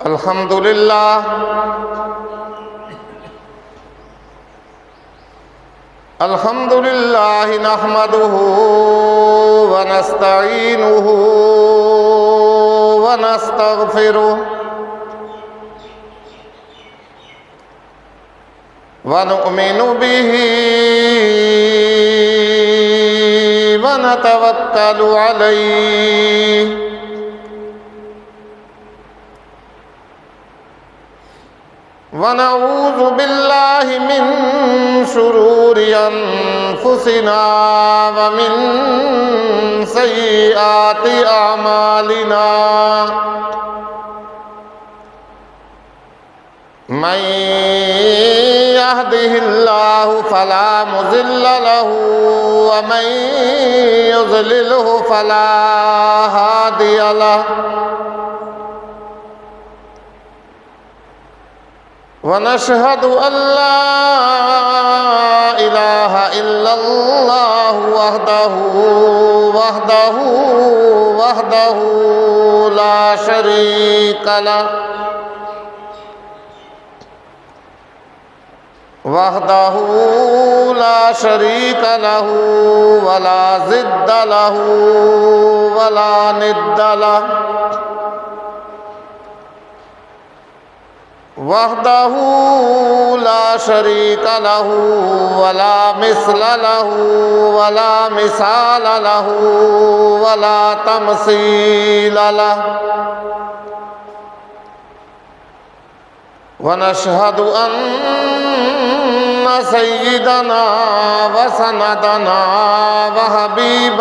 الحمد لله الحمد لله نحمده ونستعينه ونستغفره ونؤمن به ونتوكل عليه ونعوذ بالله من شرور أنفسنا ومن سيئات أعمالنا من يهده الله فلا مضل له ومن يضلله فلا هادي له ونشهد أن لا إله إلا الله وحده لا شريك له ولا ضد له ولا ند له وحده لا شريك له ولا مثل له ولا مثال له ولا تمثيل له ونشهد أن سيدنا وسندنا وحبيب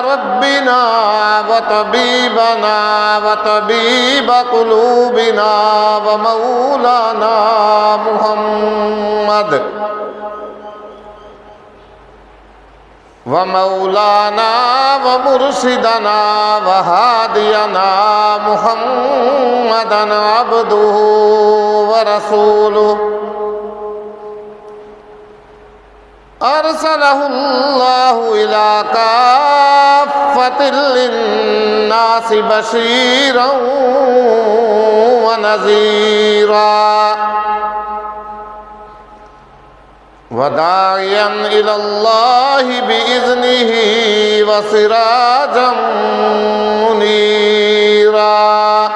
ربنا وطبيب قلوبنا ومولانا محمد ومرشدنا وهادينا محمدا عبده ورسوله أرسله الله إلى كافة للناس بشيرا ونذيرا وداعيا إلى الله بإذنه وسراجا منيرا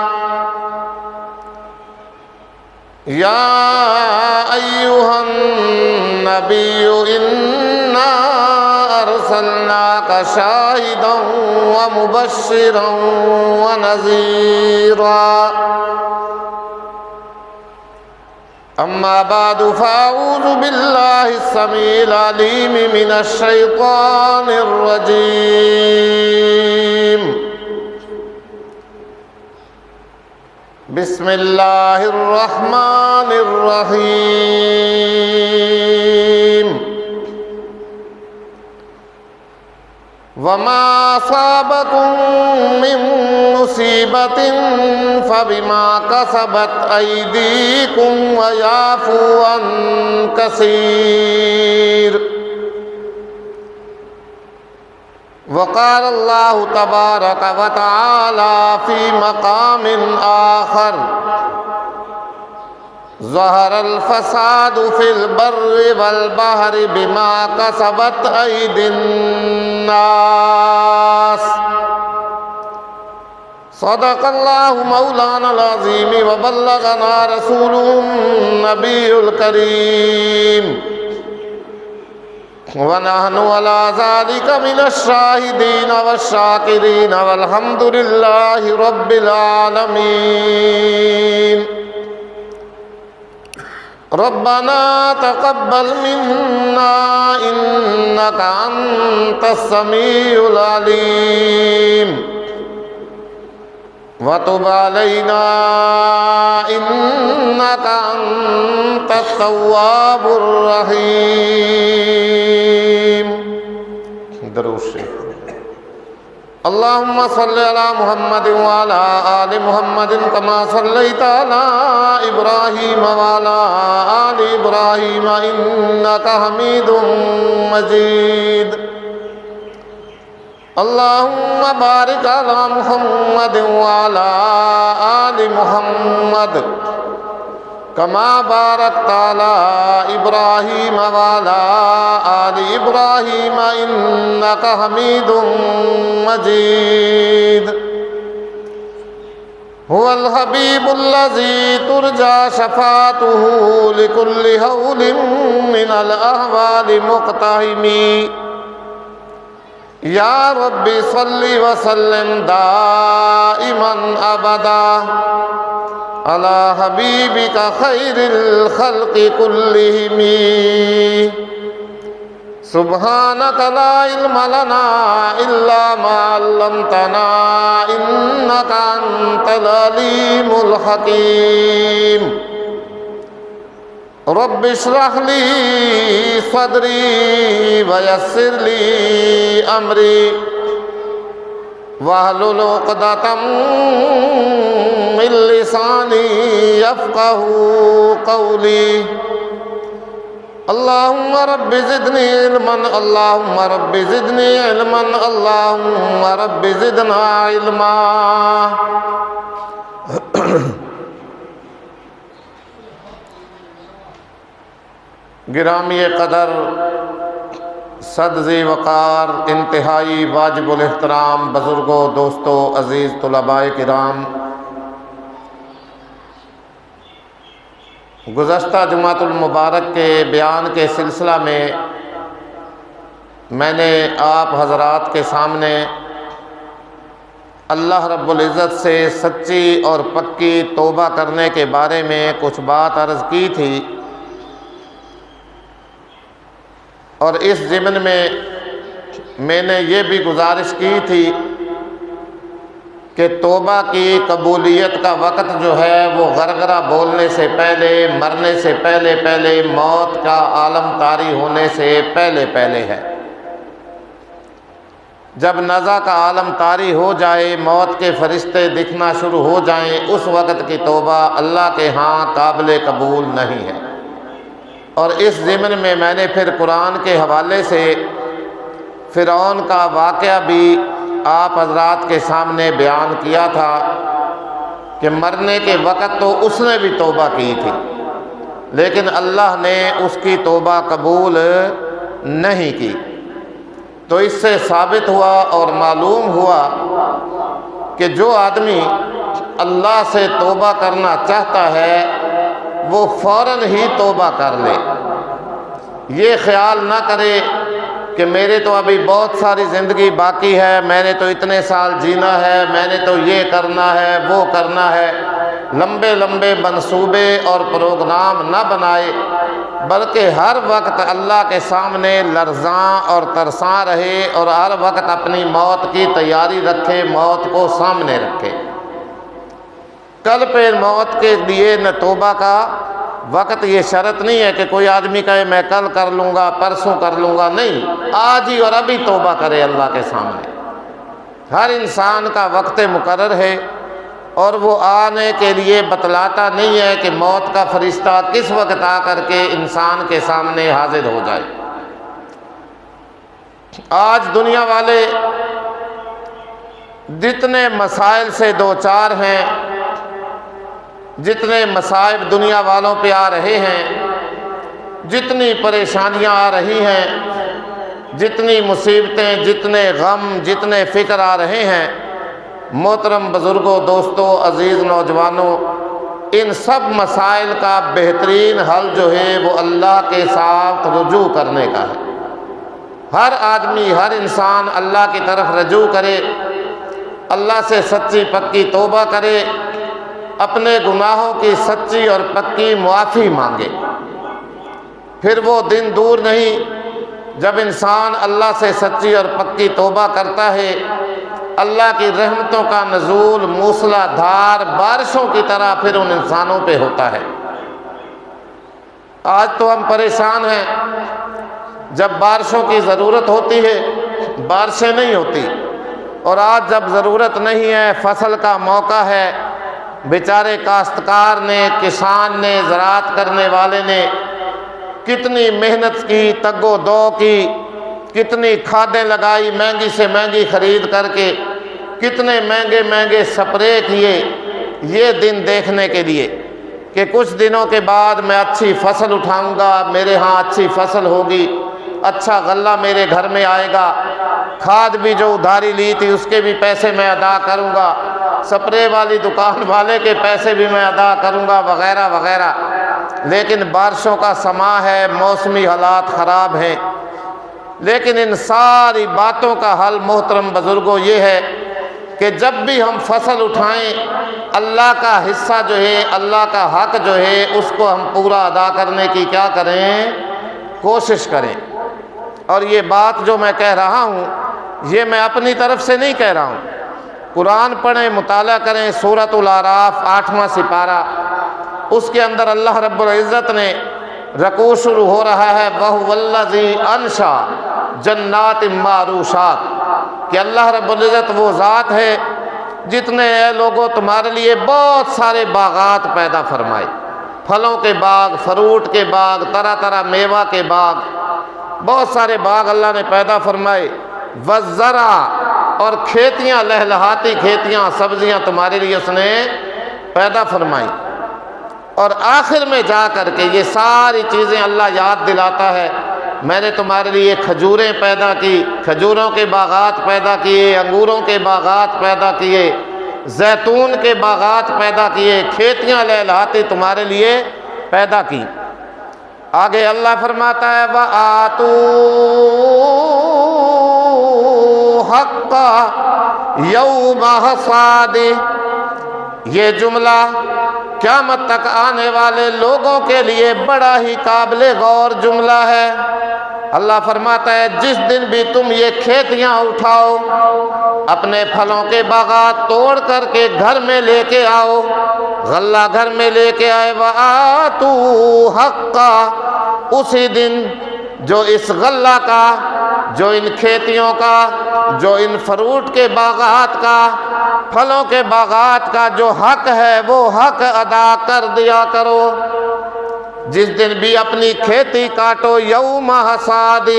يا أيها النبي إنا أرسلناك شاهدا ومبشرا ونذيرا أما بعد فأعوذ بالله السميع العليم من الشيطان الرجيم بسم الله الرحمن الرحيم وما أصابكم من مصيبة فبما كسبت أيديكم ويعفو عن كثير وقال الله تبارك وتعالى في مقام آخر ظهر الفساد في البر والبحر بما كسبت أيدي الناس صدق الله مولانا العظيم وبلغنا رسوله النبي الكريم ونحن على ذلك من الشاهدين والشاكرين والحمد لله رب العالمين ربنا تقبل منا إنك أنت السميع العليم وتب علينا إنك أنت التواب الرحيم درود شریف اللهم صل على محمد وعلى آل محمد كما صليت على إبراهيم وعلى آل إبراهيم إنك حميد مجيد اللهم بارك على محمد وعلى آل محمد كما باركت على إبراهيم وعلى آل إبراهيم إنك حميد مجيد هو الحبيب الذي ترجى شفاعته لكل هول من الأهوال مقتحم يا رب صل وسلم دائما أبدا على حبيبك خير الخلق كلهم سبحانك لا علم لنا إلا ما علمتنا إنك أنت العليم الحكيم رب اشرح لي صدري ويسر لي أمري واحلل عقدة من لساني يفقهوا قولي اللهم رب زدني علما اللهم رب زدني علما اللهم رب زدنا علما گرامی قدر صد ذی وقار انتہائی واجب الاحترام بزرگوں دوستوں عزیز طلباء کرام، گزشتہ جمعۃ المبارک کے بیان کے سلسلہ میں نے آپ حضرات کے سامنے اللہ رب العزت سے سچی اور پکی توبہ کرنے کے بارے میں کچھ بات عرض کی تھی، اور اس ضمن میں نے یہ بھی گزارش کی تھی کہ توبہ کی قبولیت کا وقت جو ہے وہ غرغرہ بولنے سے پہلے، مرنے سے پہلے موت کا عالم طاری ہونے سے پہلے ہے۔ جب نزع کا عالم طاری ہو جائے، موت کے فرشتے دکھنا شروع ہو جائیں، اس وقت کی توبہ اللہ کے ہاں قابل قبول نہیں ہے۔ اور اس ضمن میں نے پھر قرآن کے حوالے سے فرعون کا واقعہ بھی آپ حضرات کے سامنے بیان کیا تھا کہ مرنے کے وقت تو اس نے بھی توبہ کی تھی، لیکن اللہ نے اس کی توبہ قبول نہیں کی۔ تو اس سے ثابت ہوا اور معلوم ہوا کہ جو آدمی اللہ سے توبہ کرنا چاہتا ہے وہ فوراً ہی توبہ کر لے، یہ خیال نہ کرے کہ میرے تو ابھی بہت ساری زندگی باقی ہے، میں نے تو اتنے سال جینا ہے، میں نے تو یہ کرنا ہے وہ کرنا ہے۔ لمبے منصوبے اور پروگرام نہ بنائے، بلکہ ہر وقت اللہ کے سامنے لرزاں اور ترساں رہے اور ہر وقت اپنی موت کی تیاری رکھے، موت کو سامنے رکھے۔ کل پہ موت کے لیے نہ توبہ کا وقت یہ شرط نہیں ہے کہ کوئی آدمی کہے میں کل کر لوں گا، پرسوں کر لوں گا، نہیں، آج ہی اور ابھی توبہ کرے اللہ کے سامنے۔ ہر انسان کا وقت مقرر ہے اور وہ آنے کے لیے بتلاتا نہیں ہے کہ موت کا فرشتہ کس وقت آ کر کے انسان کے سامنے حاضر ہو جائے۔ آج دنیا والے جتنے مسائل سے دوچار ہیں، جتنے مصائب دنیا والوں پہ آ رہے ہیں، جتنی پریشانیاں آ رہی ہیں، جتنی مصیبتیں، جتنے غم، جتنے فکر آ رہے ہیں، محترم بزرگوں، دوستوں، عزیز نوجوانوں، ان سب مسائل کا بہترین حل جو ہے وہ اللہ کے ساتھ رجوع کرنے کا ہے۔ ہر آدمی، ہر انسان اللہ کی طرف رجوع کرے، اللہ سے سچی پکی توبہ کرے، اپنے گناہوں کی سچی اور پکی معافی مانگے۔ پھر وہ دن دور نہیں جب انسان اللہ سے سچی اور پکی توبہ کرتا ہے، اللہ کی رحمتوں کا نزول موسلا دھار بارشوں کی طرح پھر ان انسانوں پہ ہوتا ہے۔ آج تو ہم پریشان ہیں، جب بارشوں کی ضرورت ہوتی ہے بارشیں نہیں ہوتی، اور آج جب ضرورت نہیں ہے، فصل کا موقع ہے، بیچارے کاشتکار نے، کسان نے، زراعت کرنے والے نے کتنی محنت کی، تگ و دو کی، کتنی کھادیں لگائی مہنگی سے مہنگی خرید کر کے، کتنے مہنگے مہنگے سپرے کیے، یہ دن دیکھنے کے لیے کہ کچھ دنوں کے بعد میں اچھی فصل اٹھاؤں گا، میرے ہاں اچھی فصل ہوگی، اچھا غلہ میرے گھر میں آئے گا، کھاد بھی جو ادھاری لی تھی اس کے بھی پیسے میں ادا کروں گا، سپرے والی دکان والے کے پیسے بھی میں ادا کروں گا، وغیرہ وغیرہ۔ لیکن بارشوں کا سماں ہے، موسمی حالات خراب ہیں، لیکن ان ساری باتوں کا حل محترم بزرگوں یہ ہے کہ جب بھی ہم فصل اٹھائیں، اللہ کا حصہ جو ہے، اللہ کا حق جو ہے، اس کو ہم پورا ادا کرنے کی کیا کریں؟ کوشش کریں۔ اور یہ بات جو میں کہہ رہا ہوں یہ میں اپنی طرف سے نہیں کہہ رہا ہوں، قرآن پڑھیں، مطالعہ کریں، سورۃ الاعراف 8واں سپارہ، اس کے اندر اللہ رب العزت نے رکوع شروع ہو رہا ہے، وَهُوَ الَّذِي أَنشَأَ جَنَّاتٍ مَّعْرُوشَاتٍ، کہ اللہ رب العزت وہ ذات ہے جتنے اے لوگوں تمہارے لیے بہت سارے باغات پیدا فرمائے، پھلوں کے باغ، فروٹ کے باغ، طرح طرح میوہ کے باغ، بہت سارے باغ اللہ نے پیدا فرمائے، وَالزَّرْعَ، اور کھیتیاں، لہلہاتی کھیتیاں، سبزیاں تمہارے لیے اس نے پیدا فرمائی۔ اور آخر میں جا کر کے یہ ساری چیزیں اللہ یاد دلاتا ہے، میں نے تمہارے لیے کھجوریں پیدا کی، کھجوروں کے باغات پیدا کیے، انگوروں کے باغات پیدا کیے، زیتون کے باغات پیدا کیے، کھیتیاں لہلہاتی تمہارے لیے پیدا کی۔ آگے اللہ فرماتا ہے وَآتُوا حَقَّهُ يَوْمَ حَصَادِهِ، یہ جملہ قیامت تک آنے والے لوگوں کے لیے بڑا ہی قابل غور جملہ ہے۔ اللہ فرماتا ہے جس دن بھی تم یہ کھیتیاں اٹھاؤ، اپنے پھلوں کے باغات توڑ کر کے گھر میں لے کے آؤ، غلہ گھر میں لے کے آئے، وَآتُوا حَقَّهُ، اسی دن جو اس غلہ کا، جو ان کھیتیوں کا، جو ان فروٹ کے باغات کا، پھلوں کے باغات کا جو حق ہے وہ حق ادا کر دیا کرو۔ جس دن بھی اپنی کھیتی کاٹو، یوم حصاد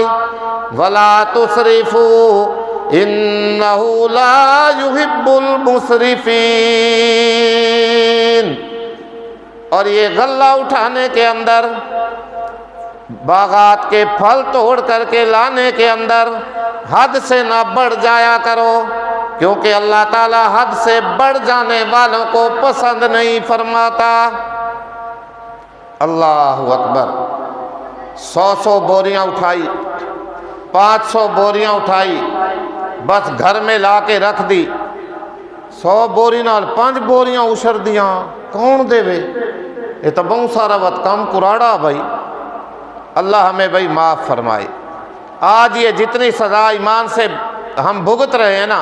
ولا تسرفوا انہ لا یحب المسرفین، اور یہ غلہ اٹھانے کے اندر، باغات کے پھل توڑ کر کے لانے کے اندر حد سے نہ بڑھ جایا کرو، کیونکہ اللہ تعالی حد سے بڑھ جانے والوں کو پسند نہیں فرماتا۔ اللہ اکبر، 100 بوریاں اٹھائی، 500 بوریاں اٹھائی، بس گھر میں لا کے رکھ دی، 100 بوری نال 5 بوریاں اشر دیاں، کون دے وے؟ یہ تو بہت سارا وقت کم کراڑا بھائی۔ اللہ ہمیں بھائی معاف فرمائے۔ آج یہ جتنی سزا ایمان سے ہم بھگت رہے ہیں نا،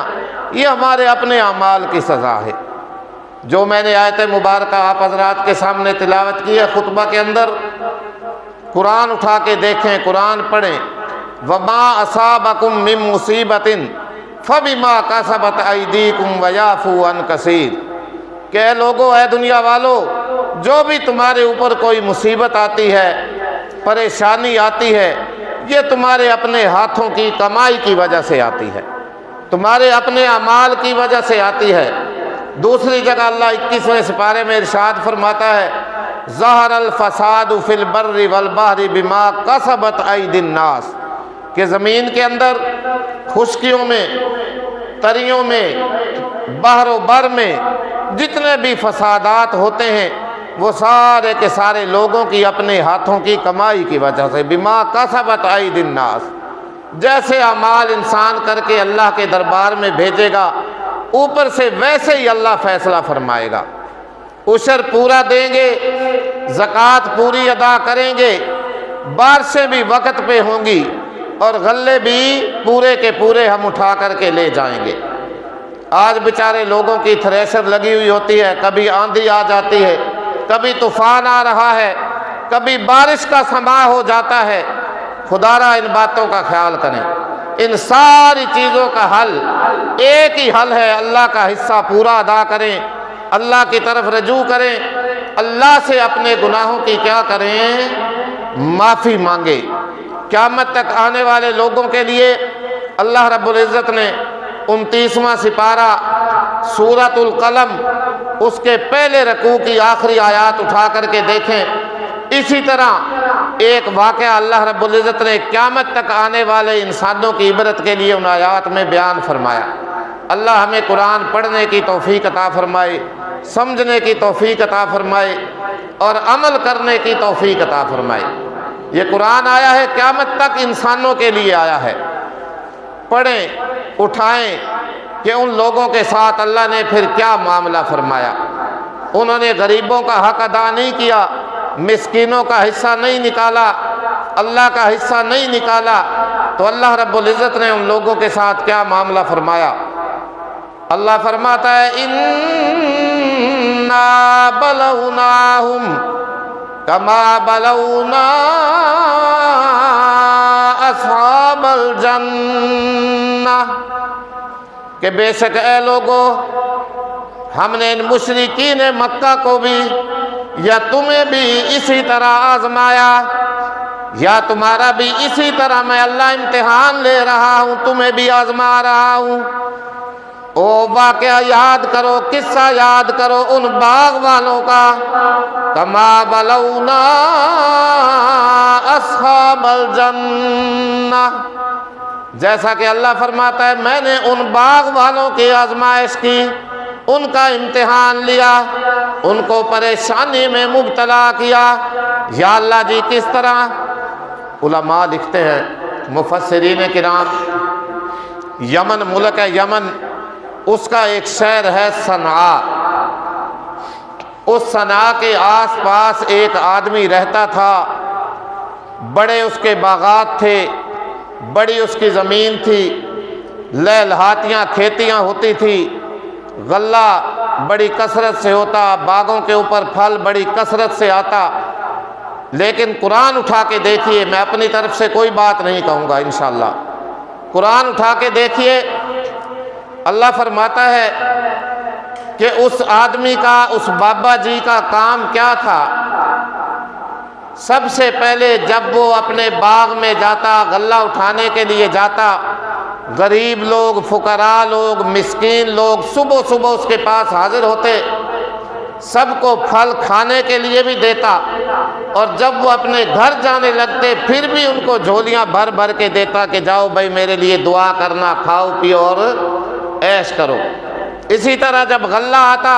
یہ ہمارے اپنے اعمال کی سزا ہے۔ جو میں نے آیت مبارکہ آپ حضرات کے سامنے تلاوت کی ہے خطبہ کے اندر، قرآن اٹھا کے دیکھیں، قرآن پڑھیں، وَمَا أَصَابَكُم مِّن مُّصِيبَةٍ فَبِمَا كَسَبَتْ أَيْدِيكُمْ وَيَعْفُو عَن كَثِيرٍ، کہ اے لوگو، اے دنیا والو، جو بھی تمہارے اوپر کوئی مصیبت آتی ہے، پریشانی آتی ہے، یہ تمہارے اپنے ہاتھوں کی کمائی کی وجہ سے آتی ہے، تمہارے اپنے اعمال کی وجہ سے آتی ہے۔ دوسری جگہ اللہ 21ویں سپارے میں ارشاد فرماتا ہے، ظہر الفساد فی البر والبحر بما کسبت ایدی الناس، کہ زمین کے اندر، خشکیوں میں، تریوں میں، بحر و بر میں جتنے بھی فسادات ہوتے ہیں وہ سارے کے سارے لوگوں کی اپنے ہاتھوں کی کمائی کی وجہ سے، بما کسبت ایدی الناس، جیسے اعمال انسان کر کے اللہ کے دربار میں بھیجے گا، اوپر سے ویسے ہی اللہ فیصلہ فرمائے گا۔ عشر پورا دیں گے، زکوٰۃ پوری ادا کریں گے، بارشیں بھی وقت پہ ہوں گی، اور غلے بھی پورے کے پورے ہم اٹھا کر کے لے جائیں گے۔ آج بیچارے لوگوں کی تھریشر لگی ہوئی ہوتی ہے، کبھی آندھی آ جاتی ہے، کبھی طوفان آ رہا ہے، کبھی بارش کا سماں ہو جاتا ہے۔ خدا را ان باتوں کا خیال کریں۔ ان ساری چیزوں کا حل ایک ہی حل ہے، اللہ کا حصہ پورا ادا کریں، اللہ کی طرف رجوع کریں، اللہ سے اپنے گناہوں کی کیا کریں؟ معافی مانگے۔ قیامت تک آنے والے لوگوں کے لیے اللہ رب العزت نے 29واں سپارہ سورۃ القلم اس کے پہلے رکوع کی آخری آیات اٹھا کر کے دیکھیں، اسی طرح ایک واقعہ اللہ رب العزت نے قیامت تک آنے والے انسانوں کی عبرت کے لیے ان آیات میں بیان فرمایا۔ اللہ ہمیں قرآن پڑھنے کی توفیق عطا فرمائے، سمجھنے کی توفیق عطا فرمائے اور عمل کرنے کی توفیق عطا فرمائے۔ یہ قرآن آیا ہے قیامت تک انسانوں کے لیے آیا ہے۔ پڑھیں، اٹھائیں کہ ان لوگوں کے ساتھ اللہ نے پھر کیا معاملہ فرمایا۔ انہوں نے غریبوں کا حق ادا نہیں کیا، مسکینوں کا حصہ نہیں نکالا، اللہ کا حصہ نہیں نکالا، تو اللہ رب العزت نے ان لوگوں کے ساتھ کیا معاملہ فرمایا۔ اللہ فرماتا ہے اِنَّا بَلَوْنَاهُمْ كَمَا بَلَوْنَا أَصْحَابَ الْجَنَّةِ، کہ بے شک اے لوگو ہم نے ان مشرکین مکہ کو بھی یا تمہیں بھی اسی طرح آزمایا، یا تمہارا بھی اسی طرح میں اللہ امتحان لے رہا ہوں، تمہیں بھی آزما رہا ہوں۔ او واقعہ یاد کرو، قصہ یاد کرو ان باغ والوں کا، کما بلونا اصحاب الجنہ، جیسا کہ اللہ فرماتا ہے میں نے ان باغ والوں کی آزمائش کی، ان کا امتحان لیا، ان کو پریشانی میں مبتلا کیا۔ یا اللہ جی کس طرح؟ علماء لکھتے ہیں، مفسرین کرام، یمن ملک ہے یمن، اس کا ایک شہر ہے صنعاء، اس صنعاء کے آس پاس ایک آدمی رہتا تھا، بڑے اس کے باغات تھے، بڑی اس کی زمین تھی، لہلہاتیاں کھیتیاں ہوتی تھی، غلہ بڑی کثرت سے ہوتا، باغوں کے اوپر پھل بڑی کثرت سے آتا۔ لیکن قرآن اٹھا کے دیکھیے، میں اپنی طرف سے کوئی بات نہیں کہوں گا انشاءاللہ، قرآن اٹھا کے دیکھیے، اللہ فرماتا ہے کہ اس آدمی کا، اس بابا جی کا کام کیا تھا؟ سب سے پہلے جب وہ اپنے باغ میں جاتا، غلہ اٹھانے کے لیے جاتا، غریب لوگ، فقراء لوگ، مسکین لوگ صبح صبح اس کے پاس حاضر ہوتے، سب کو پھل کھانے کے لیے بھی دیتا، اور جب وہ اپنے گھر جانے لگتے پھر بھی ان کو جھولیاں بھر بھر کے دیتا کہ جاؤ بھائی میرے لیے دعا کرنا، کھاؤ پیو اور عیش کرو۔ اسی طرح جب غلہ آتا،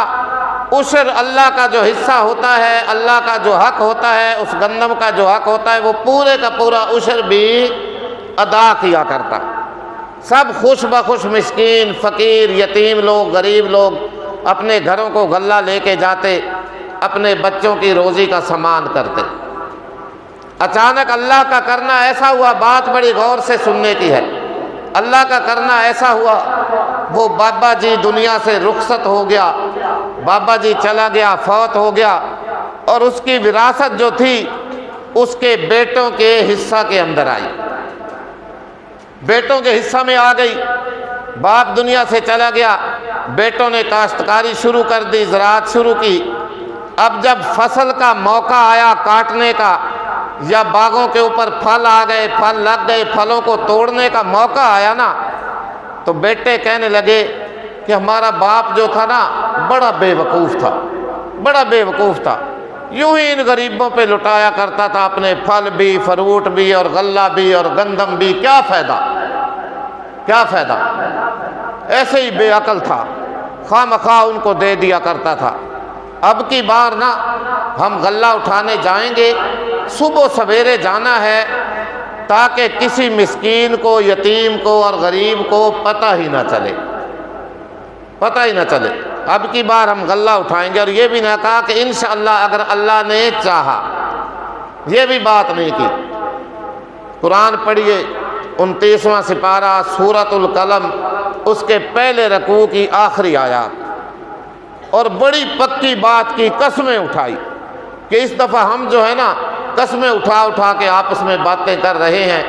عشر اللہ کا جو حصہ ہوتا ہے، اللہ کا جو حق ہوتا ہے، اس گندم کا جو حق ہوتا ہے، وہ پورے کا پورا عشر بھی ادا کیا کرتا۔ سب خوش بخوش، مسکین، فقیر، یتیم لوگ، غریب لوگ اپنے گھروں کو غلہ لے کے جاتے، اپنے بچوں کی روزی کا سامان کرتے۔ اچانک اللہ کا کرنا ایسا ہوا، بات بڑی غور سے سننے کی ہے، اللہ کا کرنا ایسا ہوا، وہ بابا جی دنیا سے رخصت ہو گیا، بابا جی چلا گیا، فوت ہو گیا، اور اس کی وراثت جو تھی اس کے بیٹوں کے حصہ کے اندر آئی، بیٹوں کے حصہ میں آ گئی۔ باپ دنیا سے چلا گیا، بیٹوں نے کاشتکاری شروع کر دی، زراعت شروع کی۔ اب جب فصل کا موقع آیا کاٹنے کا، یا باغوں کے اوپر پھل آ گئے، پھل لگ گئے، پھلوں کو توڑنے کا موقع آیا نا، تو بیٹے کہنے لگے کہ ہمارا باپ جو تھا نا بڑا بے وقوف تھا، بڑا بے وقوف تھا، یوں ہی ان غریبوں پہ لٹایا کرتا تھا اپنے پھل بھی، فروٹ بھی، اور غلہ بھی، اور گندم بھی، کیا فائدہ، کیا فائدہ، ایسے ہی بے عقل تھا، خواہ مخواہ ان کو دے دیا کرتا تھا۔ اب کی بار نا ہم غلہ اٹھانے جائیں گے، صبح سویرے جانا ہے تاکہ کسی مسکین کو، یتیم کو اور غریب کو پتہ ہی نہ چلے، پتہ ہی نہ چلے۔ اب کی بار ہم غلہ اٹھائیں گے، اور یہ بھی نہ کہا کہ انشاءاللہ اگر اللہ نے چاہا، یہ بھی بات نہیں کی۔ قرآن پڑھیے 29واں سپارہ سورۃ القلم، اس کے پہلے رکوع کی آخری آیات، اور بڑی پکی بات کی، قسمیں اٹھائی کہ اس دفعہ ہم جو ہے نا قسمیں اٹھا اٹھا کے آپس میں باتیں کر رہے ہیں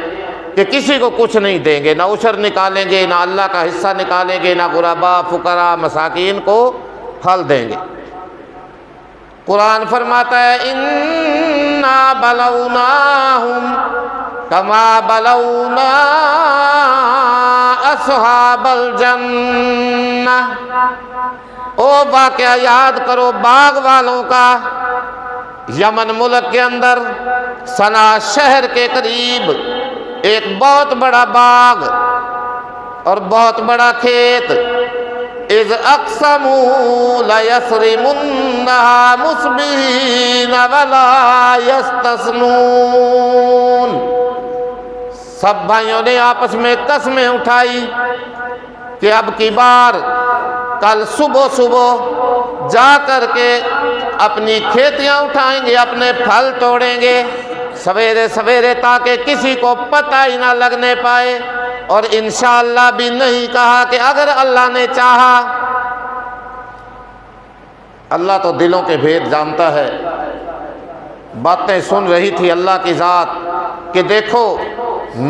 کہ کسی کو کچھ نہیں دیں گے، نہ عشر نکالیں گے، نہ اللہ کا حصہ نکالیں گے، نہ غربا فقراء مساکین کو پھل دیں گے۔ قرآن فرماتا ہے اِنَّا بَلَوْنَاهُمْ كَمَا بَلَوْنَا أَصْحَابَ الْجَنَّةِ۔ او واقعہ یاد کرو باغ والوں کا، یمن ملک کے اندر صنع شہر کے قریب ایک بہت بڑا باغ اور بہت بڑا کھیت، اذ اقسموا لیصرمنها مصبحین ولا یستثنون۔ سب بھائیوں نے آپس میں قسمیں اٹھائی کہ اب کی بار کل صبح صبح جا کر کے اپنی کھیتیاں اٹھائیں گے، اپنے پھل توڑیں گے سویرے سویرے، تاکہ کسی کو پتہ ہی نہ لگنے پائے۔ اور انشاءاللہ بھی نہیں کہا کہ اگر اللہ نے چاہا۔ اللہ تو دلوں کے بھید جانتا ہے۔ باتیں سن رہی تھی اللہ کی ذات کہ دیکھو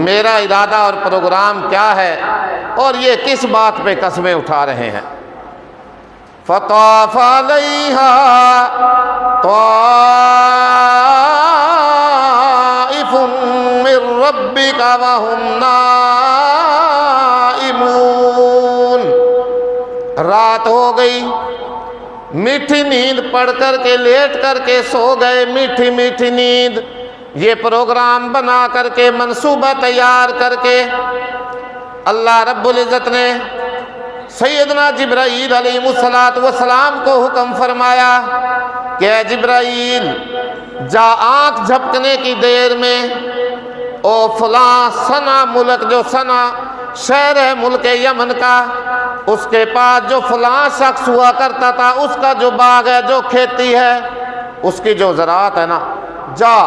میرا ارادہ اور پروگرام کیا ہے، اور یہ کس بات پہ قسمیں اٹھا رہے ہیں۔ فَطَافَ عَلَيْهَا طَائِفٌ مِّن رَّبِّكَ وَهُمْ نَائِمُونَ۔ رات ہو گئی، میٹھی نیند پڑھ کر کے لیٹ کر کے سو گئے، میٹھی میٹھی نیند۔ یہ پروگرام بنا کر کے منصوبہ تیار کر کے اللہ رب العزت نے سیدنا جبرائیل علیہ السلام کو حکم فرمایا کہ اے جبرائیل جا آنکھ جھپکنے کی دیر میں او فلاں صنع ملک، جو صنع شہر ہے ملک یمن کا، اس کے پاس جو فلاں شخص ہوا کرتا تھا، اس کا جو باغ ہے، جو کھیتی ہے، اس کی جو زراعت ہے نا، جا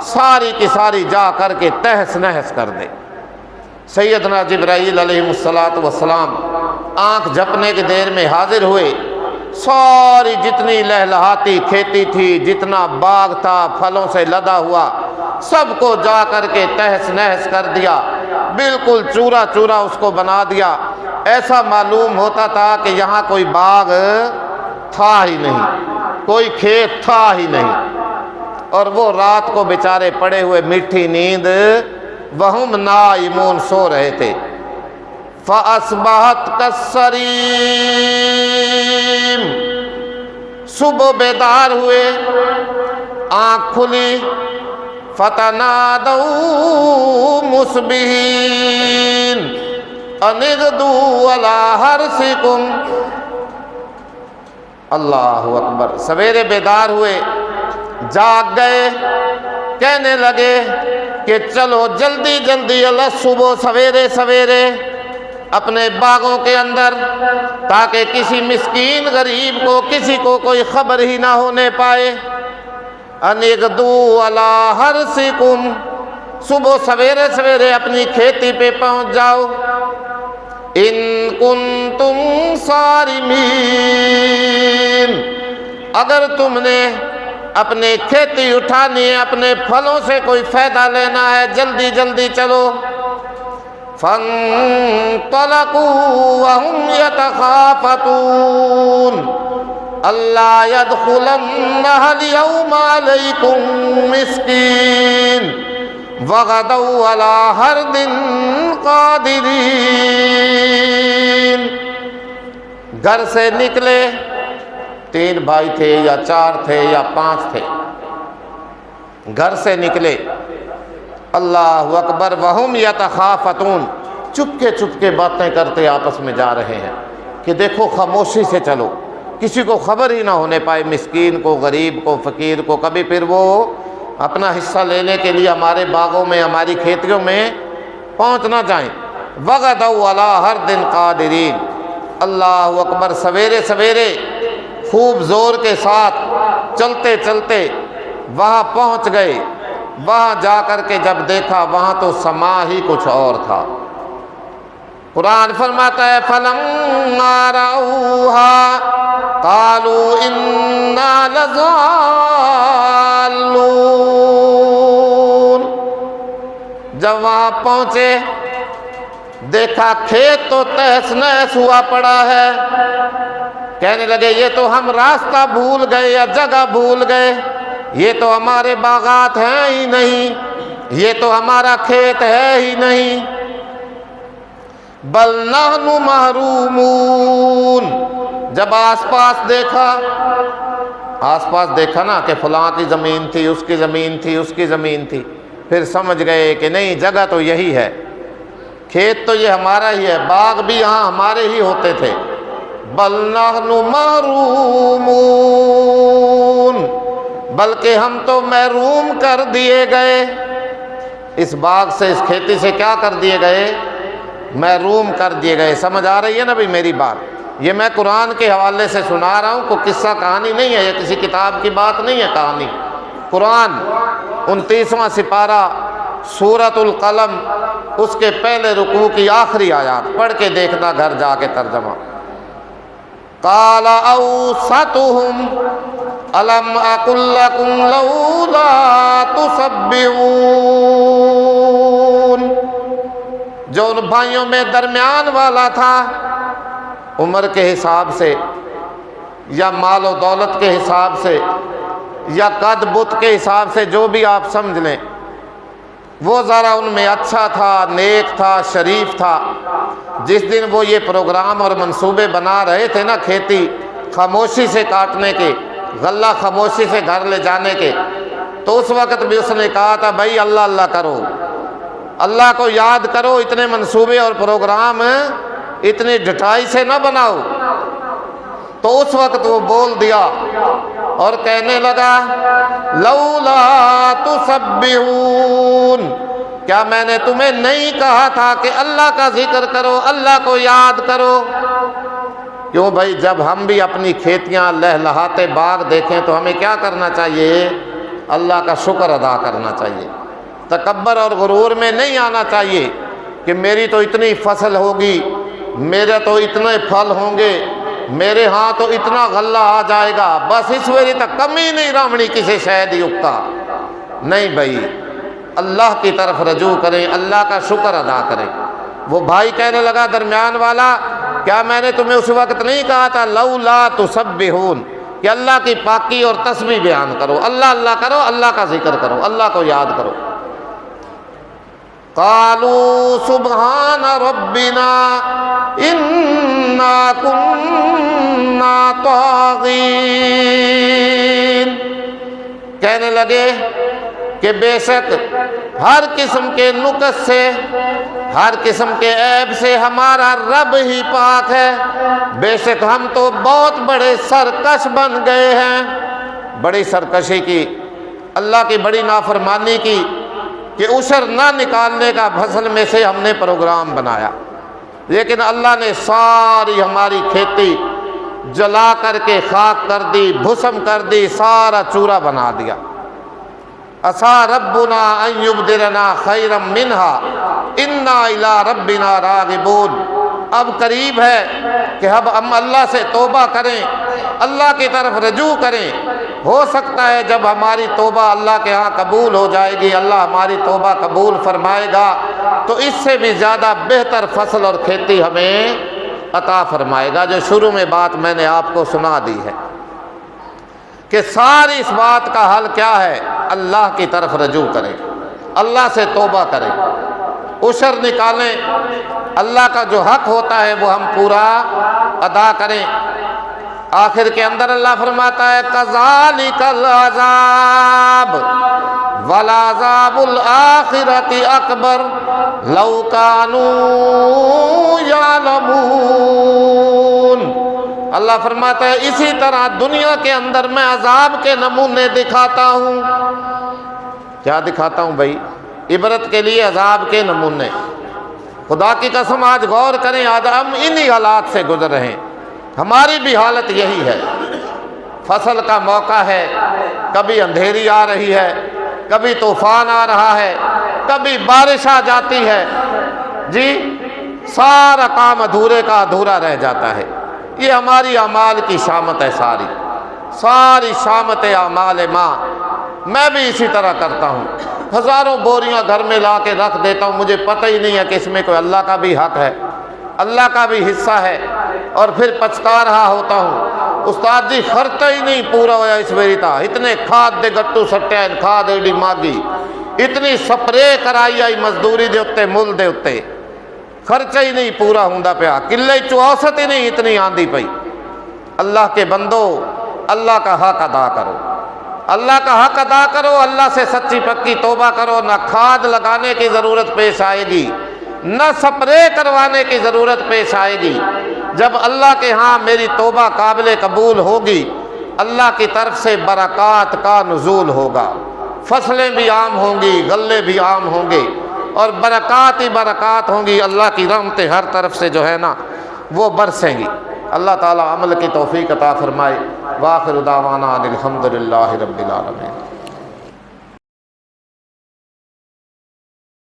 ساری کی ساری جا کر کے تہس نہس کر دے۔ سیدنا جبرائیل علیہ السلام آنکھ جھپنے کی دیر میں حاضر ہوئے، ساری جتنی لہلہاتی کھیتی تھی، جتنا باغ تھا پھلوں سے لدا ہوا، سب کو جا کر کے تہس نہس کر دیا، بالکل چورا چورا اس کو بنا دیا۔ ایسا معلوم ہوتا تھا کہ یہاں کوئی باغ تھا ہی نہیں، کوئی کھیت تھا ہی نہیں۔ اور وہ رات کو بیچارے پڑے ہوئے میٹھی نیند، وہم نائمون، سو رہے تھے۔ فَأَصْبَحَتْ كَالصَّرِيمِ، صبح بیدار ہوئے، آنکھ کھلی، فَتَنَادَوْا مُصْبِحِينَ أَنِ اغْدُوا عَلَىٰ حَرْثِكُمْ۔ اللہ اکبر، سویرے بیدار ہوئے، جاگ گئے، کہنے لگے کہ چلو جلدی جلدی اللہ صبح سویرے سویرے اپنے باغوں کے اندر، تاکہ کسی مسکین غریب کو، کسی کو کوئی خبر ہی نہ ہونے پائے۔ ان اغدوا علی حرثکم، صبح سویرے سویرے اپنی کھیتی پہ پہنچ جاؤ۔ ان کنتم صارمین، اگر تم نے اپنے کھیتی اٹھانی ہے، اپنے پھلوں سے کوئی فائدہ لینا ہے، جلدی جلدی چلو۔ فانطلقوا وهم يتخافتون الا يدخلنها اليوم عليكم مسكين وغدوا على حرد قادرين۔ گھر سے نکلے، 3 بھائی تھے یا 4 تھے یا 5 تھے، گھر سے نکلے، اللہ اکبر، وہم یتخافتون، چپکے چپکے باتیں کرتے آپس میں جا رہے ہیں کہ دیکھو خاموشی سے چلو، کسی کو خبر ہی نہ ہونے پائے، مسکین کو، غریب کو، فقیر کو، کبھی پھر وہ اپنا حصہ لینے کے لیے ہمارے باغوں میں، ہماری کھیتیوں میں پہنچ نہ جائیں۔ وغدوا علی حرد قادرین، اللہ اکبر، سویرے سویرے خوب زور کے ساتھ چلتے چلتے وہاں پہنچ گئے۔ وہاں جا کر کے جب دیکھا، وہاں تو سما ہی کچھ اور تھا۔ قرآن فرماتا ہے فَلَمَّا رَأَوْهَا قَالُوا إِنَّا لَضَالُّونَ، جب وہاں پہنچے دیکھا کھیت تو تہس نہس ہوا پڑا ہے، کہنے لگے یہ تو ہم راستہ بھول گئے یا جگہ بھول گئے، یہ تو ہمارے باغات ہیں ہی نہیں، یہ تو ہمارا کھیت ہے ہی نہیں۔ بل نحن محرومون، جب آس پاس دیکھا نا کہ فلاں کی زمین تھی، اس کی زمین تھی، اس کی زمین تھی، پھر سمجھ گئے کہ نہیں، جگہ تو یہی ہے، کھیت تو یہ ہمارا ہی ہے، باغ بھی یہاں ہمارے ہی ہوتے تھے۔ بل نحن محرومون، بلکہ ہم تو محروم کر دیے گئے، اس باغ سے، اس کھیتی سے کیا کر دیے گئے؟ محروم کر دیے گئے۔ سمجھ آ رہی ہے نا بھئی میری بات؟ یہ میں قرآن کے حوالے سے سنا رہا ہوں، کوئی قصہ کہانی نہیں ہے، یہ کسی کتاب کی بات نہیں ہے کہانی۔ قرآن 29واں سپارہ سورۃ القلم، اس کے پہلے رکوع کی آخری آیات پڑھ کے دیکھنا گھر جا کے ترجمہ۔ قال اوسطهم الم اقل لكم لولا تسبحون، جو ان بھائیوں میں درمیان والا تھا، عمر کے حساب سے یا مال و دولت کے حساب سے یا قد بت کے حساب سے، جو بھی آپ سمجھ لیں، وہ ذرا ان میں اچھا تھا، نیک تھا، شریف تھا۔ جس دن وہ یہ پروگرام اور منصوبے بنا رہے تھے نا، کھیتی خاموشی سے کاٹنے کے، غلہ خاموشی سے گھر لے جانے کے، تو اس وقت بھی اس نے کہا تھا بھائی اللہ اللہ کرو، اللہ کو یاد کرو، اتنے منصوبے اور پروگرام اتنی ڈٹائی سے نہ بناؤ۔ تو اس وقت وہ بول دیا اور کہنے لگا لولا تسبحون، کیا میں نے تمہیں نہیں کہا تھا کہ اللہ کا ذکر کرو، اللہ کو یاد کرو؟ کیوں بھائی، جب ہم بھی اپنی کھیتیاں لہلہاتے باغ دیکھیں تو ہمیں کیا کرنا چاہیے؟ اللہ کا شکر ادا کرنا چاہیے۔ تکبر اور غرور میں نہیں آنا چاہیے کہ میری تو اتنی فصل ہوگی، میرے تو اتنے پھل ہوں گے، میرے ہاں تو اتنا غلہ آ جائے گا، بس اس ویری تک کمی نہیں رامنی کسی شہد یکتا۔ نہیں بھائی، اللہ کی طرف رجوع کریں، اللہ کا شکر ادا کریں۔ وہ بھائی کہنے لگا درمیان والا، کیا میں نے تمہیں اس وقت نہیں کہا تھا لولا تسبحون، کہ اللہ کی پاکی اور تسبیح بیان کرو، اللہ اللہ کرو، اللہ کا ذکر کرو، اللہ کو یاد کرو۔ قالوا سبحان ربنا انا كنا طاغین، کہنے لگے کہ بے شک ہر قسم کے نقص سے، ہر قسم کے عیب سے ہمارا رب ہی پاک ہے، بے شک ہم تو بہت بڑے سرکش بن گئے ہیں۔ بڑی سرکشی کی، اللہ کی بڑی نافرمانی کی کہ عشر نہ نکالنے کا فصل میں سے ہم نے پروگرام بنایا، لیکن اللہ نے ساری ہماری کھیتی جلا کر کے خاک کر دی، بھسم کر دی، سارا چورا بنا دیا۔ عسیٰ ربنا ان یبدلنا خیرا منہا انا الی ربنا راغبون، اب قریب ہے کہ اب ہم اللہ سے توبہ کریں، اللہ کی طرف رجوع کریں۔ ہو سکتا ہے جب ہماری توبہ اللہ کے ہاں قبول ہو جائے گی، اللہ ہماری توبہ قبول فرمائے گا تو اس سے بھی زیادہ بہتر فصل اور کھیتی ہمیں عطا فرمائے گا۔ جو شروع میں بات میں نے آپ کو سنا دی ہے کہ ساری اس بات کا حل کیا ہے؟ اللہ کی طرف رجوع کریں، اللہ سے توبہ کریں، عشر نکالیں، اللہ کا جو حق ہوتا ہے وہ ہم پورا ادا کریں۔ آخر کے اندر اللہ فرماتا ہے کذالک العذاب ولعذاب الآخرۃ اکبر لو کانوا یعلمون، اللہ فرماتا ہے اسی طرح دنیا کے اندر میں عذاب کے نمونے دکھاتا ہوں۔ کیا دکھاتا ہوں بھائی؟ عبرت کے لیے عذاب کے نمونے۔ خدا کی قسم آج غور کریں، آج ہم انہی حالات سے گزر رہے ہیں، ہماری بھی حالت یہی ہے۔ فصل کا موقع ہے، کبھی اندھیری آ رہی ہے، کبھی طوفان آ رہا ہے، کبھی بارش آ جاتی ہے، جی سارا کام ادھورے کا ادھورا رہ جاتا ہے۔ یہ ہماری اعمال کی شامت ہے، ساری شامت اعمال ماں میں بھی اسی طرح کرتا ہوں، ہزاروں بوریاں گھر میں لا کے رکھ دیتا ہوں، مجھے پتہ ہی نہیں ہے کہ اس میں کوئی اللہ کا بھی حق ہے، اللہ کا بھی حصہ ہے، اور پھر پچھتا رہا ہوتا ہوں، استاد جی خرچہ ہی نہیں پورا ہویا اس ویری تا، اتنے کھاد دے گٹو سٹیا، کھاد ایڈی ماگی، اتنی سپرے کرائی آئی مزدوری دے اتے، مل دے اتے، خرچہ ہی نہیں پورا ہوندا پیا، کلے چوسط ہی نہیں اتنی آندی پئی۔ اللہ کے بندو، اللہ کا حق ادا کرو، اللہ کا حق ادا کرو، اللہ سے سچی پکی توبہ کرو، نہ کھاد لگانے کی ضرورت پیش آئے گی، نہ سپرے کروانے کی ضرورت پیش آئے گی۔ جب اللہ کے ہاں میری توبہ قابل قبول ہوگی، اللہ کی طرف سے برکات کا نزول ہوگا، فصلیں بھی عام ہوں گی، غلے بھی عام ہوں گے، اور برکات ہی برکات ہوں گی، اللہ کی رحمتیں ہر طرف سے جو ہے نا وہ برسیں گی۔ اللہ تعالیٰ عمل کی توفیق عطا فرمائے۔ وآخر دعوانا ان الحمد للہ رب العالمین۔